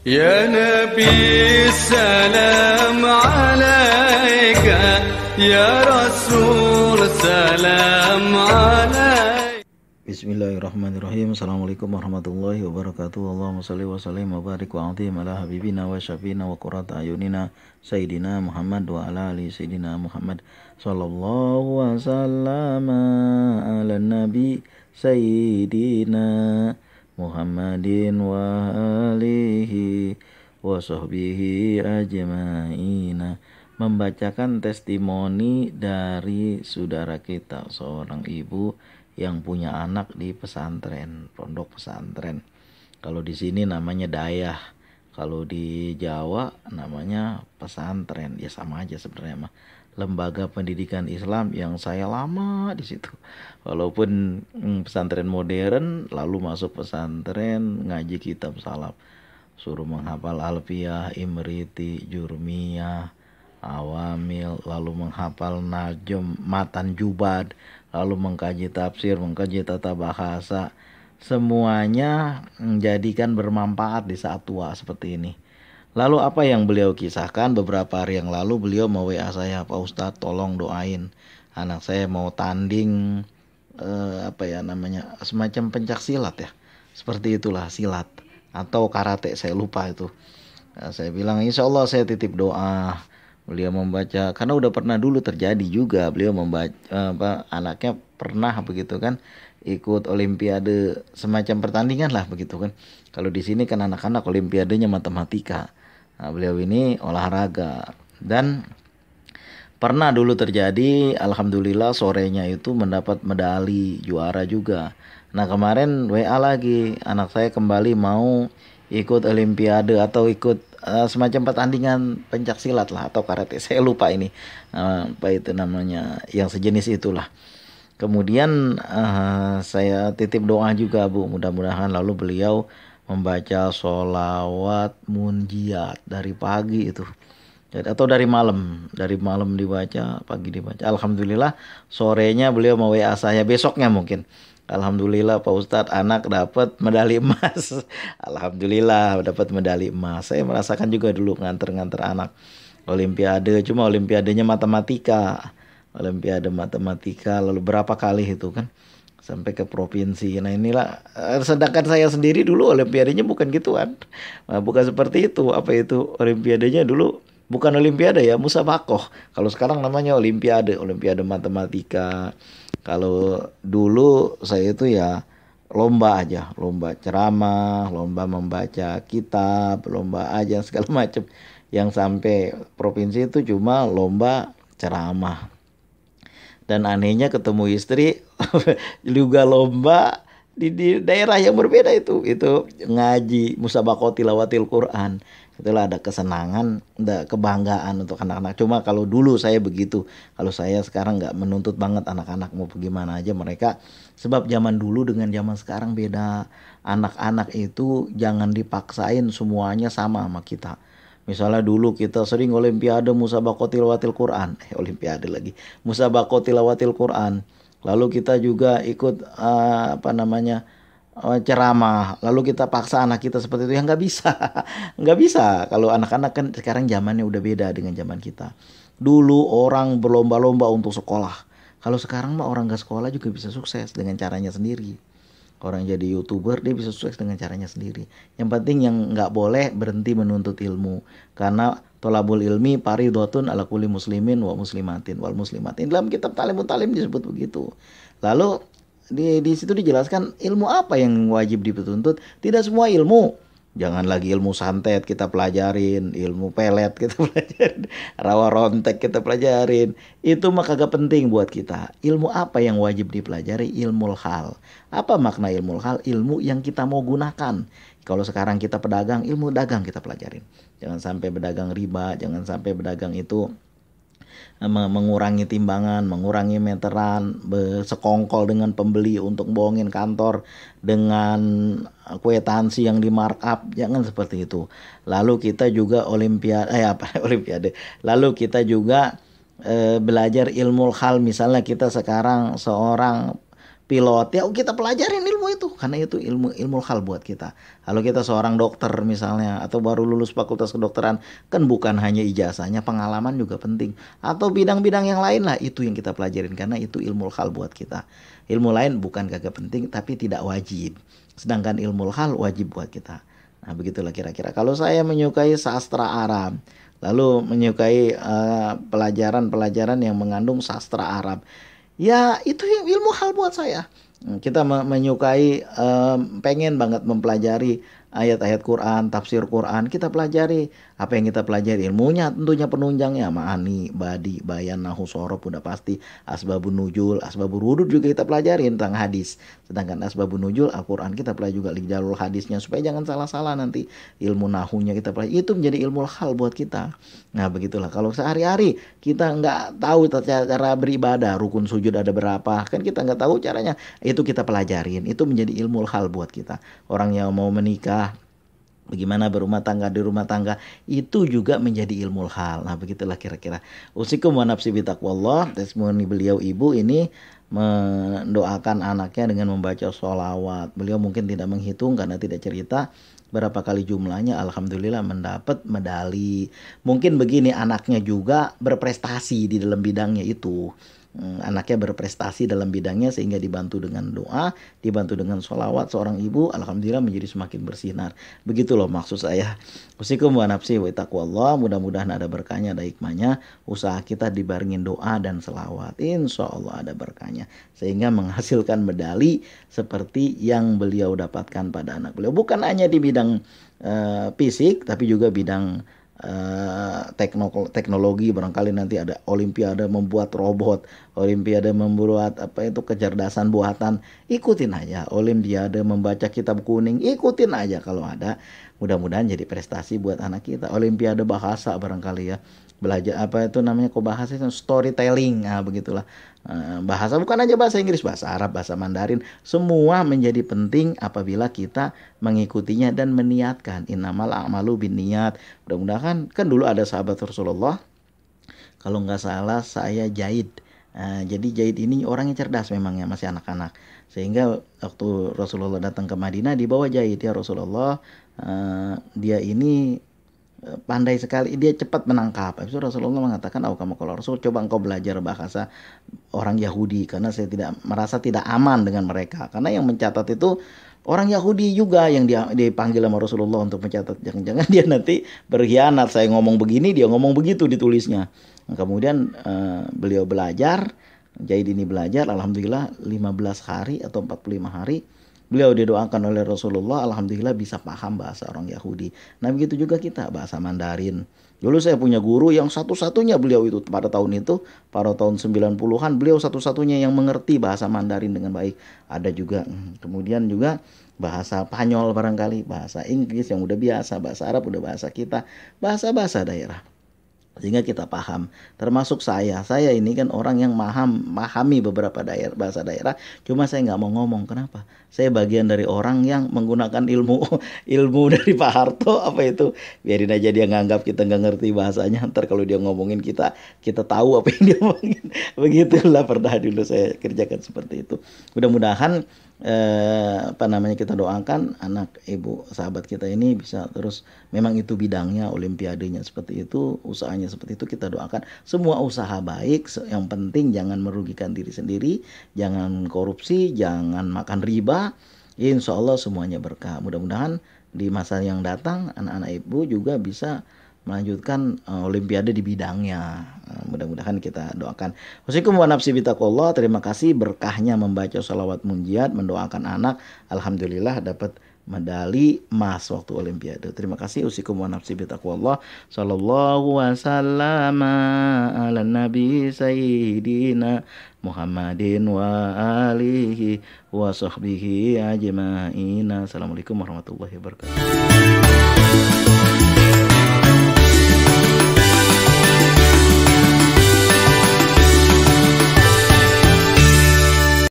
يا نبي السلام عليك يا رسول سلام عليك. Bismillahirrahmanirrahim. Assalamualaikum warahmatullahi wabarakatuh. Allahumma salli wa sallim wa barik wa azim ala habibina wa syafina wa qurrata ayunina Sayyidina Muhammad wa ala ali Sayyidina Muhammad sallallahu wa sallama ala nabi Sayyidina Muhammadin wa alihi wa sahbihi ajma'ina. Membacakan testimoni dari saudara kita, seorang ibu yang punya anak di pesantren, pondok pesantren. Kalau di sini namanya dayah, kalau di Jawa namanya pesantren. Ya sama aja sebenarnya mah. Lembaga pendidikan Islam yang saya lama di situ. Walaupun pesantren modern, lalu masuk pesantren ngaji kitab salaf, suruh menghafal alfiyah, imriti, jurmiyah, awamil, lalu menghafal najm, matan jubad, lalu mengkaji tafsir, mengkaji tata bahasa. Semuanya menjadikan bermanfaat di saat tua seperti ini. Lalu apa yang beliau kisahkan beberapa hari yang lalu, beliau mau WA saya, Pak Ustadz tolong doain anak saya mau tanding semacam pencak silat ya, seperti itulah, silat atau karate, saya lupa itu. Saya bilang insya Allah saya titip doa. Beliau membaca, karena udah pernah dulu terjadi juga, beliau membaca anaknya pernah begitu kan, ikut olimpiade semacam pertandingan lah begitu kan. Kalau di sini kan anak-anak olimpiadenya matematika. Nah, beliau ini olahraga, dan pernah dulu terjadi, alhamdulillah sorenya itu mendapat medali juara juga. Nah kemarin WA lagi, anak saya kembali mau ikut olimpiade atau ikut semacam pertandingan pencak silat lah atau karate, saya lupa ini apa itu namanya, yang sejenis itulah. Kemudian saya titip doa juga Bu, mudah-mudahan. Lalu beliau membaca sholawat munjiat dari pagi itu, atau dari malam dibaca, pagi dibaca. Alhamdulillah sorenya beliau mau WA saya, besoknya mungkin, alhamdulillah Pak Ustadz anak dapat medali emas. Alhamdulillah dapat medali emas. Saya merasakan juga dulu nganter-nganter anak olimpiade, cuma olimpiadenya matematika, olimpiade matematika, lalu berapa kali itu kan sampai ke provinsi. Nah inilah, sedangkan saya sendiri dulu olimpiadenya bukan gituan, bukan seperti itu. Apa itu olimpiadenya dulu, bukan olimpiade ya, musabakoh. Kalau sekarang namanya olimpiade matematika. Kalau dulu saya itu ya lomba aja, lomba ceramah, lomba membaca kitab, lomba aja segala macam. Yang sampai provinsi itu cuma lomba ceramah. Dan anehnya ketemu istri juga lomba di daerah yang berbeda, itu ngaji musabakoh tilawatil Quran. Itulah ada kesenangan, ada kebanggaan untuk anak-anak. Cuma kalau dulu saya begitu, kalau saya sekarang nggak menuntut banget anak-anak mau bagaimana aja mereka, sebab zaman dulu dengan zaman sekarang beda. Anak-anak itu jangan dipaksain semuanya sama kita. Misalnya dulu kita sering olimpiade musabakoh tilawatil Quran, olimpiade lagi, musabakoh tilawatil Quran. Lalu kita juga ikut ceramah, lalu kita paksa anak kita seperti itu, ya nggak bisa. Nggak bisa. Kalau anak-anak kan sekarang zamannya udah beda dengan zaman kita. Dulu orang berlomba-lomba untuk sekolah, kalau sekarang mah orang nggak sekolah juga bisa sukses dengan caranya sendiri. Orang jadi YouTuber dia bisa sukses dengan caranya sendiri. Yang penting yang nggak boleh berhenti menuntut ilmu, karena tolabul ilmi paridotun ala kulli muslimin wa muslimatin wal muslimatin. Dalam kitab Talimut Talim disebut begitu. Lalu di situ dijelaskan ilmu apa yang wajib dituntut. Tidak semua ilmu. Jangan lagi ilmu santet kita pelajarin, ilmu pelet kita pelajarin, rawa rontek kita pelajarin. Itu mah kagak penting buat kita. Ilmu apa yang wajib dipelajari? Ilmu hal. Apa makna ilmu hal? Ilmu yang kita mau gunakan. Kalau sekarang kita pedagang, ilmu dagang kita pelajarin. Jangan sampai berdagang riba, jangan sampai berdagang itu mengurangi timbangan, mengurangi meteran, bersekongkol dengan pembeli untuk bohongin kantor dengan kwitansi yang di markup. Jangan seperti itu. Lalu kita juga olimpiade. Lalu kita juga belajar ilmu hal. Misalnya kita sekarang seorang pilot, ya kita pelajarin ilmu itu karena itu ilmu hal buat kita. Kalau kita seorang dokter misalnya atau baru lulus fakultas kedokteran, kan bukan hanya ijazahnya, pengalaman juga penting. Atau bidang-bidang yang lain lah, itu yang kita pelajarin karena itu ilmu hal buat kita. Ilmu lain bukan kagak penting tapi tidak wajib. Sedangkan ilmu hal wajib buat kita. Nah, begitulah kira-kira. Kalau saya menyukai sastra Arab, lalu menyukai pelajaran-pelajaran yang mengandung sastra Arab, ya itu yang ilmu hal buat saya. Kita menyukai, pengen banget mempelajari ayat-ayat Quran, tafsir Quran, kita pelajari. Apa yang kita pelajari? Ilmunya tentunya penunjangnya, ma'ani, badi, bayan, nahu, sorob, udah pasti. Asbabun nujul, asbabun wurud juga kita pelajari tentang hadis. Sedangkan asbabun nujul, Al-Quran kita pelajari juga jalur hadisnya, supaya jangan salah-salah nanti. Ilmu nahunya kita pelajari, itu menjadi ilmu hal buat kita. Nah begitulah, kalau sehari-hari kita nggak tahu cara beribadah, rukun sujud ada berapa, kan kita nggak tahu caranya, itu kita pelajarin, itu menjadi ilmu hal buat kita. Orang yang mau menikah, bagaimana berumah tangga di rumah tangga, itu juga menjadi ilmu hal. Nah begitulah kira-kira. Usikum wa nafsi bitaqwallah. Testimoni beliau ibu ini mendoakan anaknya dengan membaca sholawat. Beliau mungkin tidak menghitung karena tidak cerita berapa kali jumlahnya. Alhamdulillah mendapat medali. Mungkin begini, anaknya juga berprestasi di dalam bidangnya itu. Anaknya berprestasi dalam bidangnya sehingga dibantu dengan doa, dibantu dengan sholawat seorang ibu, alhamdulillah menjadi semakin bersinar. Begitu loh maksud saya. Usikum wa nafsi wa taqwallah. Mudah-mudahan ada berkahnya, ada hikmahnya. Usaha kita dibarengin doa dan selawat, insya Allah ada berkahnya, sehingga menghasilkan medali seperti yang beliau dapatkan pada anak beliau. Bukan hanya di bidang fisik, tapi juga bidang teknologi. Barangkali nanti ada olimpiade membuat robot, olimpiade membuat kecerdasan buatan, ikutin aja. Olimpiade membaca kitab kuning, ikutin aja kalau ada. Mudah-mudahan jadi prestasi buat anak kita. Olimpiade bahasa barangkali ya, belajar bahasa itu storytelling, begitulah. Bahasa bukan aja bahasa Inggris, bahasa Arab, bahasa Mandarin, semua menjadi penting apabila kita mengikutinya dan meniatkan. Innamal a'malu binniyat. Mudah-mudahan, kan dulu ada sahabat Rasulullah, kalau nggak salah saya Zaid. Jadi Zaid ini orangnya cerdas memang ya, masih anak-anak. Sehingga waktu Rasulullah datang ke Madinah, dibawa Zaid, ya Rasulullah, dia ini pandai sekali, dia cepat menangkap. Habis itu Rasulullah mengatakan, kamu kalau Rasul, coba engkau belajar bahasa orang Yahudi, karena saya merasa tidak aman dengan mereka. Karena yang mencatat itu orang Yahudi juga yang dipanggil sama Rasulullah untuk mencatat. Jangan-jangan dia nanti berkhianat, saya ngomong begini, dia ngomong begitu ditulisnya. Nah, kemudian beliau belajar, Zaid ini belajar, alhamdulillah 15 hari atau 45 hari. Beliau didoakan oleh Rasulullah, alhamdulillah bisa paham bahasa orang Yahudi. Nah begitu juga kita, bahasa Mandarin. Dulu saya punya guru yang satu-satunya beliau itu pada tahun 90-an, beliau satu-satunya yang mengerti bahasa Mandarin dengan baik. Ada juga, kemudian juga bahasa Spanyol barangkali, bahasa Inggris yang udah biasa, bahasa Arab udah bahasa kita, bahasa-bahasa daerah. Sehingga kita paham, termasuk saya ini kan orang yang memahami beberapa bahasa daerah, cuma saya nggak mau ngomong. Kenapa? Saya bagian dari orang yang menggunakan ilmu dari Pak Harto, biarin aja dia nganggap kita nggak ngerti bahasanya, ntar kalau dia ngomongin kita tahu apa yang dia ngomongin. Begitulah pernah dulu saya kerjakan seperti itu. Mudah-mudahan kita doakan anak ibu sahabat kita ini bisa terus, memang itu bidangnya, olimpiadenya seperti itu, usahanya seperti itu, kita doakan semua usaha baik. Yang penting jangan merugikan diri sendiri, jangan korupsi, jangan makan riba, insya Allah semuanya berkah. Mudah-mudahan di masa yang datang anak-anak ibu juga bisa melanjutkan olimpiade di bidangnya. Mudah-mudahan kita doakan. Wassalamualaikum wa nafsi bitaqwallah. Terima kasih berkahnya membaca sholawat munjiat, mendoakan anak, alhamdulillah dapat medali emas waktu olimpiade. Terima kasih. Usikum wa nafsi bitaqwallah. Sallallahu wasallam ala nabi sayyidina Muhammadin wa alihi wa sahbihi ajma'in. Assalamualaikum warahmatullahi wabarakatuh.